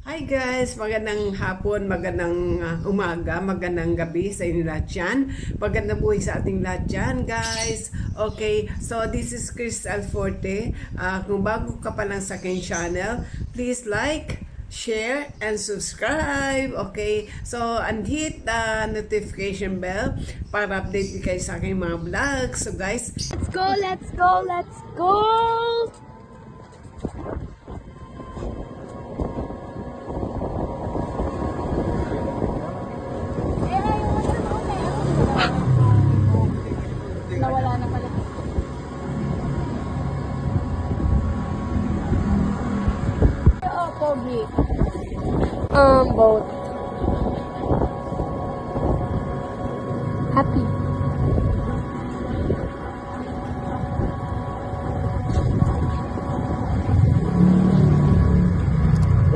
Hi guys! Magandang hapon, magandang umaga, magandang gabi sa inyo lahat dyan. Magandang buhay sa ating lahat dyan guys. Okay, so this is Chris Alforte. Kung bago ka pa lang sa aking channel, please like, share, and subscribe. Okay, so and hit the notification bell para update kayo sa aking mga vlogs. So guys, Let's go, let's go, let's go! Nawala na pala. Oh, pogi. Boat. Happy.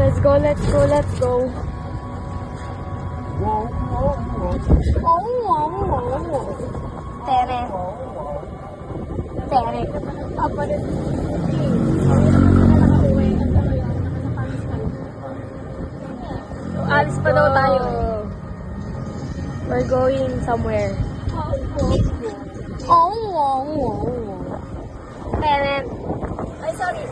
Let's go, let's go, let's go. Tere. Tere. Apa rin? Alis pa daw tayo. We're going somewhere. Tere. Ay, sorry.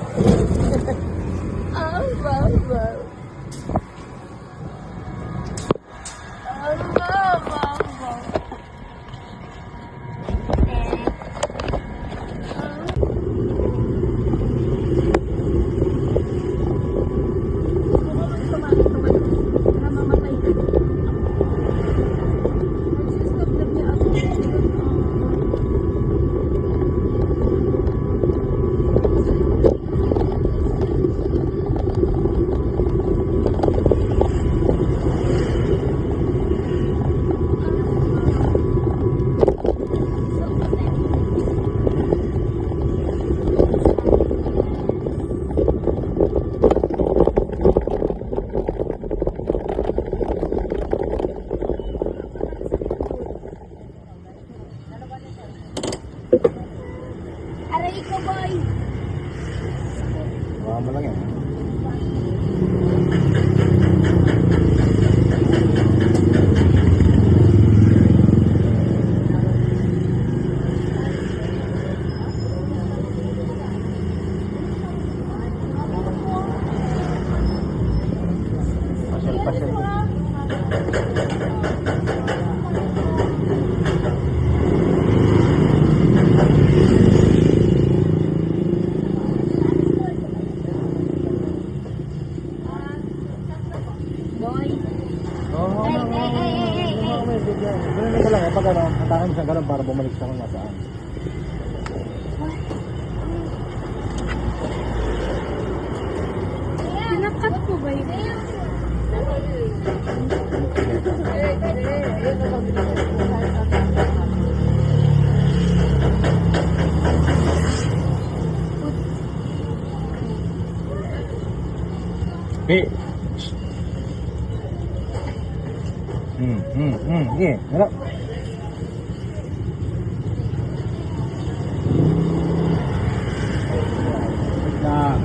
Aray ko, boy! Wala mo lang yan. Pasyal-pasyal. Boy! Oo, may bigyan. Ganun ko lang eh, pag ano, hatakan mo siya ganun para bumalik siya kung nasaan. Pinakat mo ba yun? Hey! Sige, harap. Na.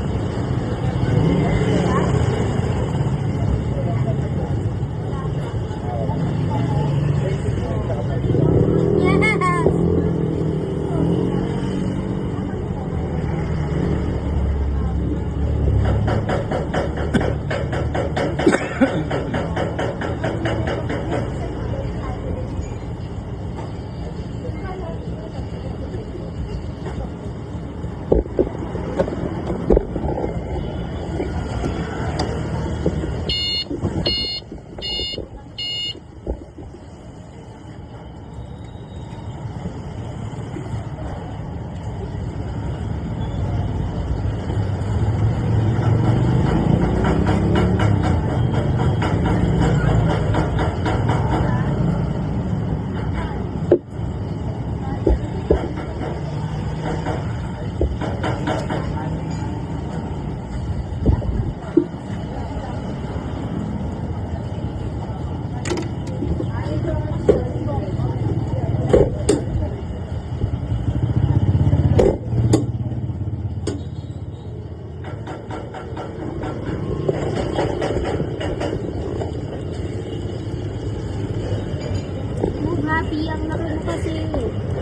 ang laki mo kasi.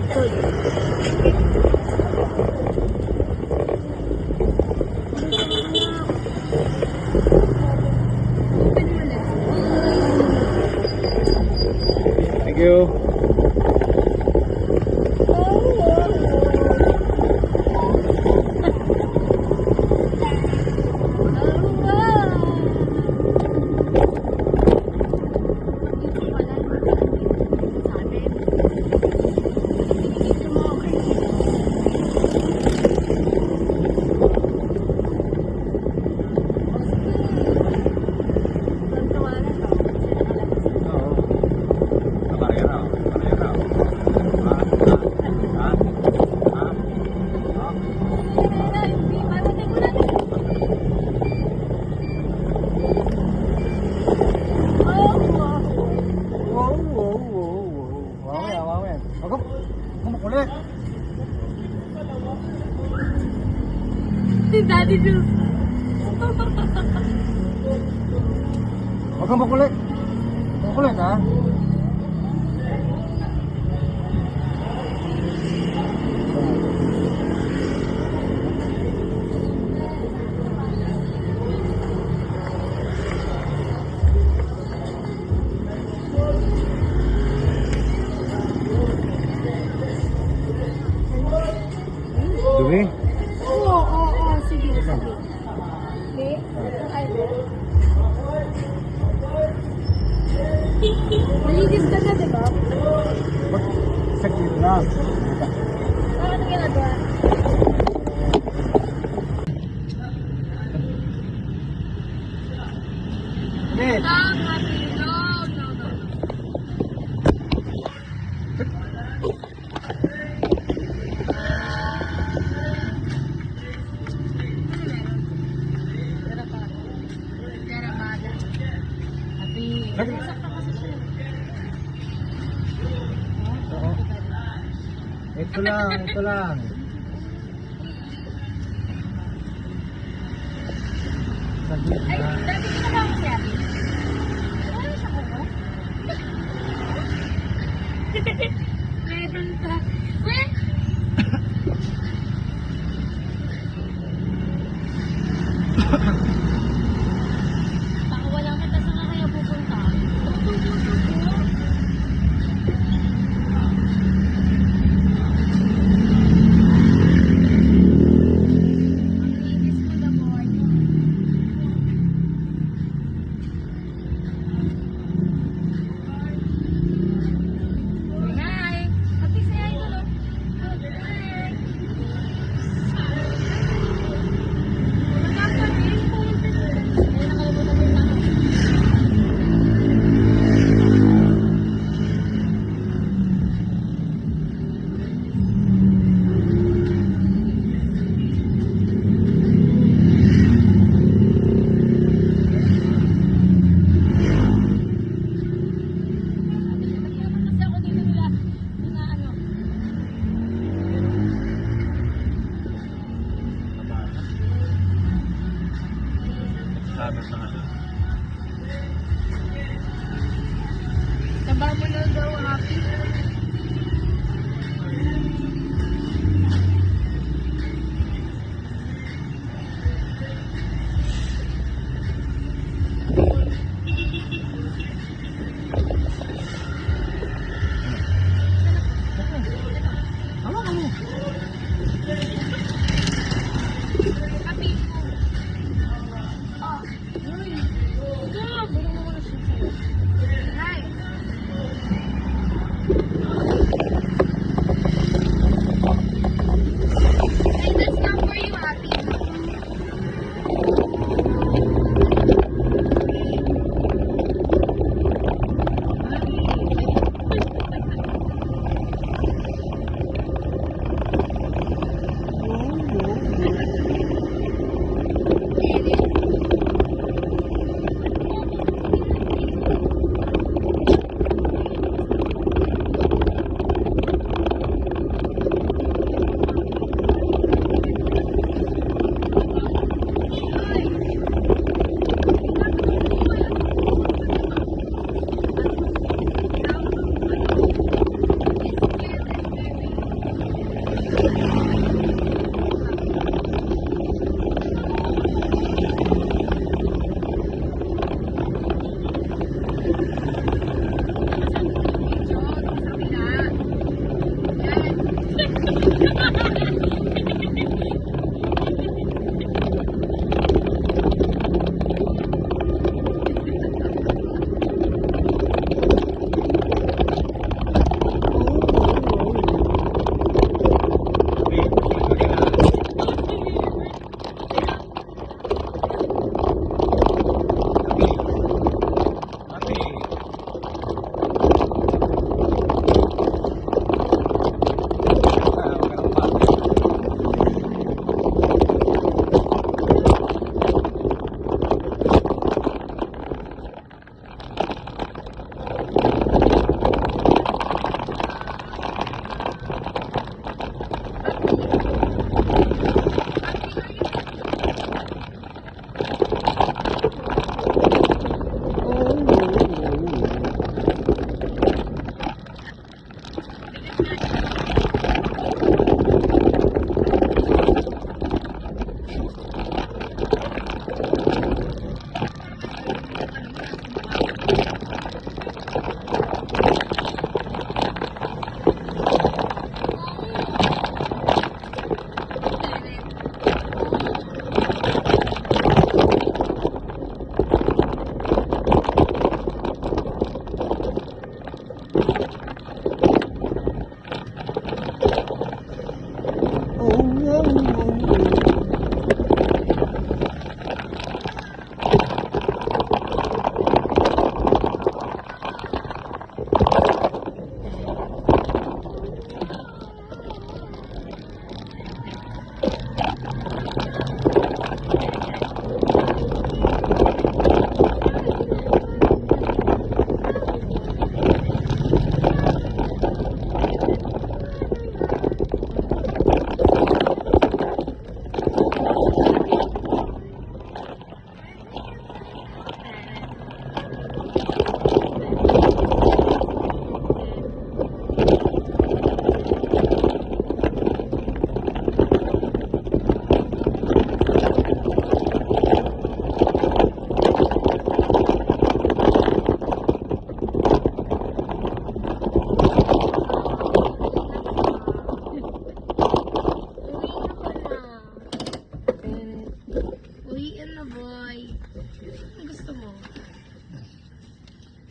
Good. Thank you. Makulit. Daddy Jules. Huwag kang makulit. Makulit ha? Dumi? Oo. Sige. Okay? Ay, malinis ka na, diba? Saglit lang. Ano ginagawa? Hindi. No. Oo. Ito lang. Saglit Ay, lang. dati ko na ba ako siya? Ano siya ko? Meron ka. Weh! Baka walang kita sa kaya pupunta. Taba mo na daw, happy. Happy. Oh, uy. Ito, buro mo muna siya. Hi.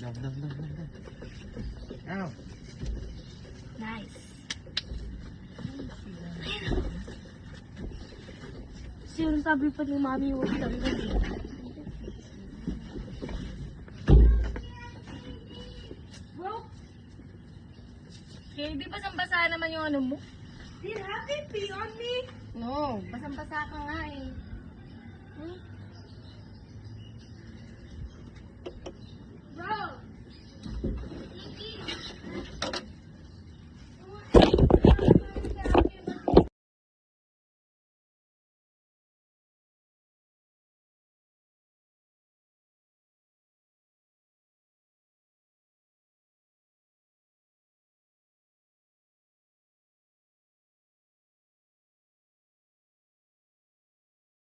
Dam, dam, dam, dam, dam. Ow. Nice. Sino sabi pa ni Mami huwag lang Bro? Okay, di basang-basa naman yung ano mo? Did happy pee on me? No, basang-basa ka nga eh.